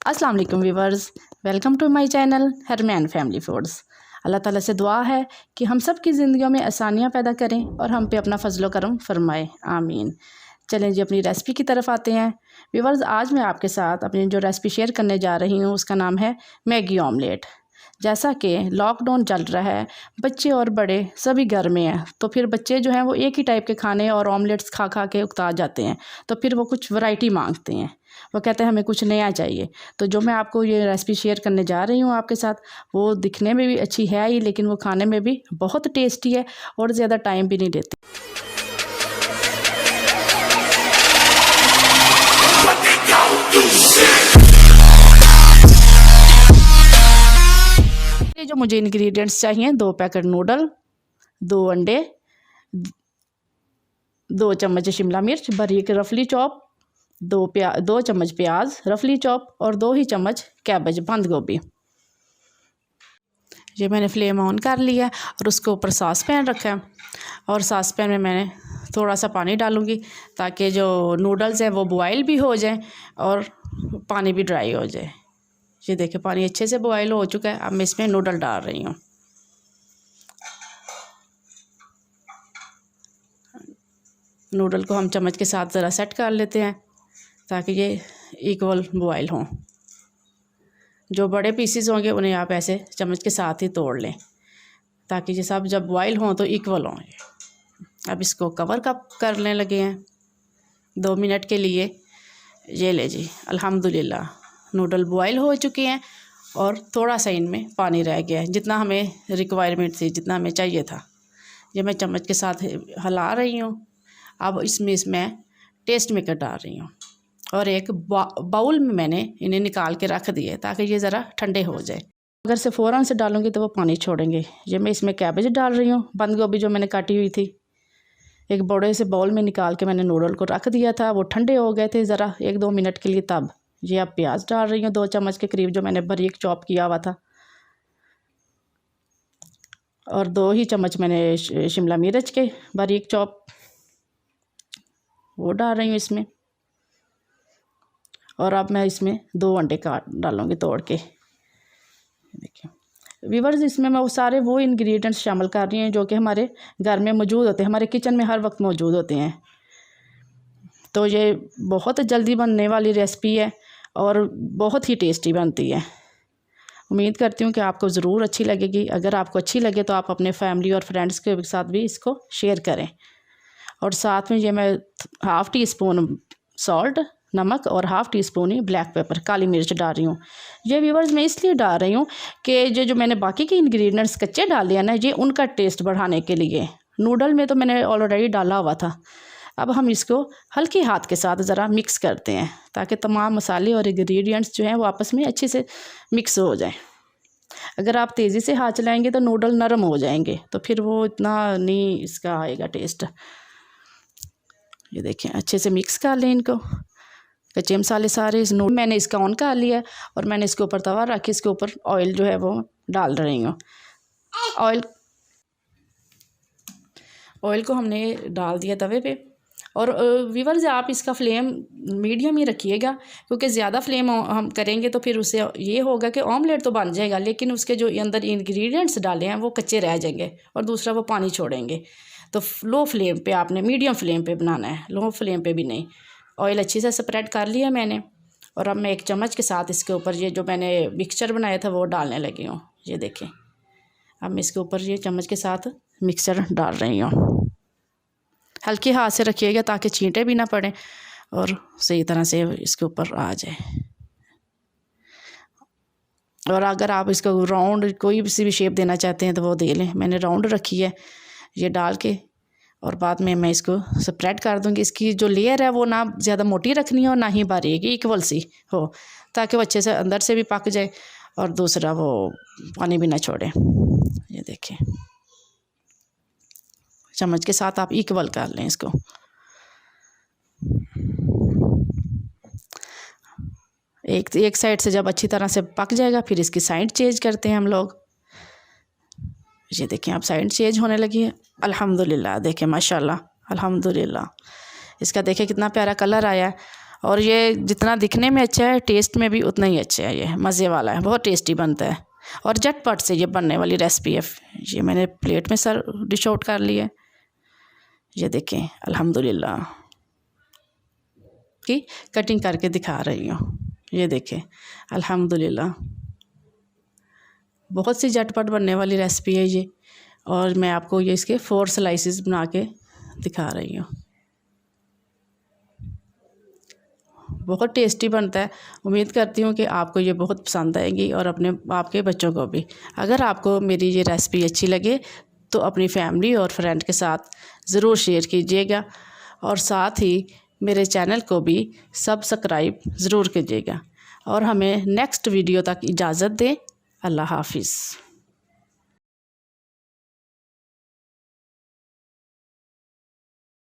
अस्सलाम वालेकुम viewers, welcome to my channel Harman family foods. अल्लाह ताला से दुआ है कि हम सब की ज़िंदगियों में आसानियाँ पैदा करें और हम पे अपना फजलो करम फरमाए, आमीन। चलें जी अपनी रेसिपी की तरफ आते हैं। व्यूवर्स, आज मैं आपके साथ अपनी जो रेसिपी शेयर करने जा रही हूँ उसका नाम है मैगी ऑमलेट। जैसा कि लॉकडाउन चल रहा है, बच्चे और बड़े सभी घर में हैं, तो फिर बच्चे जो हैं वो एक ही टाइप के खाने और ऑमलेट्स खा खा के उकता जाते हैं। तो फिर वो कुछ वैरायटी मांगते हैं, वो कहते हैं हमें कुछ नया चाहिए। तो जो मैं आपको ये रेसिपी शेयर करने जा रही हूँ आपके साथ, वो दिखने में भी अच्छी है ही, लेकिन वो खाने में भी बहुत टेस्टी है और ज़्यादा टाइम भी नहीं लेती। ये जो मुझे इंग्रेडिएंट्स चाहिए, 2 पैकेट नूडल, 2 अंडे, 2 चम्मच शिमला मिर्च बारीक रफली चॉप, 2 चम्मच प्याज रफली चॉप और 2 ही चम्मच कैबेज बंद गोभी। ये मैंने फ्लेम ऑन कर लिया है और उसके ऊपर सॉस पैन रखा है और सॉस पैन में मैंने थोड़ा सा पानी डालूँगी ताकि जो नूडल्स हैं वो बॉयल भी हो जाएं और पानी भी ड्राई हो जाए। ये देखिए पानी अच्छे से बॉयल हो चुका है। अब मैं इसमें नूडल डाल रही हूँ। नूडल को हम चम्मच के साथ ज़रा सेट कर लेते हैं ताकि ये इक्वल बॉयल हों। जो बड़े पीसेस होंगे उन्हें आप ऐसे चम्मच के साथ ही तोड़ लें ताकि ये सब जब बॉयल हों तो इक्वल हों। अब इसको कवर करने लगे हैं 2 मिनट के लिए। ये ले जी, अल्हम्दुलिल्लाह नूडल बॉयल हो चुके हैं और थोड़ा सा इनमें पानी रह गया है, जितना हमें रिक्वायरमेंट थी, जितना हमें चाहिए था। ये मैं चम्मच के साथ हिला रही हूँ। अब इसमें टेस्ट मेकर डाल रही हूँ और एक बाउल में मैंने इन्हें निकाल के रख दिए ताकि ये ज़रा ठंडे हो जाए। अगर से फ़ौरन से डालूँगी तो वो पानी छोड़ेंगे। ये मैं इसमें कैबेज डाल रही हूँ, बंद गोभी जो मैंने काटी हुई थी। एक बड़े से बाउल में निकाल के मैंने नूडल को रख दिया था, वो ठंडे हो गए थे ज़रा 1-2 मिनट के लिए। तब ये अब प्याज डाल रही हूँ 2 चम्मच के करीब जो मैंने बारीक चॉप किया हुआ था और 2 ही चम्मच मैंने शिमला मिर्च के बारीक चॉप वो डाल रही हूँ इसमें। और अब मैं इसमें 2 अंडे काट डालूँगी तोड़ के। देखिए व्यूअर्स, इसमें मैं वो सारे वो इंग्रेडिएंट्स शामिल कर रही हूँ जो कि हमारे घर में मौजूद होते हैं, हमारे किचन में हर वक्त मौजूद होते हैं। तो ये बहुत जल्दी बनने वाली रेसिपी है और बहुत ही टेस्टी बनती है। उम्मीद करती हूँ कि आपको ज़रूर अच्छी लगेगी। अगर आपको अच्छी लगे तो आप अपने फैमिली और फ्रेंड्स के साथ भी इसको शेयर करें। और साथ में ये मैं 1/2 टीस्पून सॉल्ट नमक और 1/2 टीस्पून ही ब्लैक पेपर काली मिर्च डाल रही हूँ। ये व्यूवर्स मैं इसलिए डाल रही हूँ कि जो मैंने बाकी के इंग्रेडिएंट्स कच्चे डाले हैं ना, ये उनका टेस्ट बढ़ाने के लिए। नूडल में तो मैंने ऑलरेडी डाला हुआ था। अब हम इसको हल्के हाथ के साथ ज़रा मिक्स करते हैं ताकि तमाम मसाले और इंग्रेडिएंट्स जो हैं वो आपस में अच्छे से मिक्स हो जाएं। अगर आप तेज़ी से हाथ चलाएँगे तो नूडल नरम हो जाएंगे, तो फिर वो इतना नहीं इसका आएगा टेस्ट। ये देखें अच्छे से मिक्स कर लें इनको, कच्चे मसाले सारे। मैंने इसका ऑन कर लिया और मैंने इसके ऊपर तवा रख के इसके ऊपर ऑयल जो है वो डाल रही हूँ। ऑयल को हमने डाल दिया तवे पे। और व्यूअर्स, आप इसका फ्लेम मीडियम ही रखिएगा क्योंकि ज़्यादा फ्लेम हम करेंगे तो फिर उससे ये होगा कि ऑमलेट तो बन जाएगा लेकिन उसके जो अंदर इंग्रेडिएंट्स डाले हैं वो कच्चे रह जाएंगे और दूसरा वो पानी छोड़ेंगे। तो लो फ्लेम पे आपने मीडियम फ्लेम पे बनाना है, लो फ्लेम पे भी नहीं। ऑयल अच्छे से स्प्रेड कर लिया मैंने और अब मैं 1 चम्मच के साथ इसके ऊपर ये जो मैंने मिक्सचर बनाया था वो डालने लगी हूँ। ये देखें, अब मैं इसके ऊपर ये चम्मच के साथ मिक्सचर डाल रही हूँ। हल्के हाथ से रखिएगा ताकि छींटे भी ना पड़ें और सही तरह से इसके ऊपर आ जाए। और अगर आप इसको राउंड कोई सी भी शेप देना चाहते हैं तो वो दे लें। मैंने राउंड रखी है ये डाल के और बाद में मैं इसको स्प्रेड कर दूंगी। इसकी जो लेयर है वो ना ज़्यादा मोटी रखनी है और ना ही बारीक, इक्वल सी हो ताकि वो अच्छे से अंदर से भी पक जाए और दूसरा वो पानी भी ना छोड़े। ये देखें चम्मच के साथ आप इक्वल कर लें इसको। एक साइड से जब अच्छी तरह से पक जाएगा फिर इसकी साइड चेंज करते हैं हम लोग। ये देखें अब साइड चेंज होने लगी है। अल्हम्दुलिल्लाह, देखें माशाल्लाह, अल्हम्दुलिल्लाह। इसका देखें कितना प्यारा कलर आया है और ये जितना दिखने में अच्छा है टेस्ट में भी उतना ही अच्छा है। ये मज़े वाला है, बहुत टेस्टी बनता है और झटपट से ये बनने वाली रेसिपी है। ये मैंने प्लेट में डिश आउट कर लिया है। ये देखें अल्हम्दुलिल्लाह की कटिंग करके दिखा रही हूँ। ये देखें अल्हम्दुलिल्लाह बहुत सी झटपट बनने वाली रेसिपी है ये। और मैं आपको ये इसके 4 स्लाइसेस बना के दिखा रही हूँ। बहुत टेस्टी बनता है। उम्मीद करती हूँ कि आपको ये बहुत पसंद आएगी और आपके बच्चों को भी। अगर आपको मेरी ये रेसिपी अच्छी लगे तो अपनी फैमिली और फ्रेंड के साथ ज़रूर शेयर कीजिएगा और साथ ही मेरे चैनल को भी सब्सक्राइब ज़रूर कीजिएगा और हमें नेक्स्ट वीडियो तक इजाज़त दें। अल्लाह हाफिज़।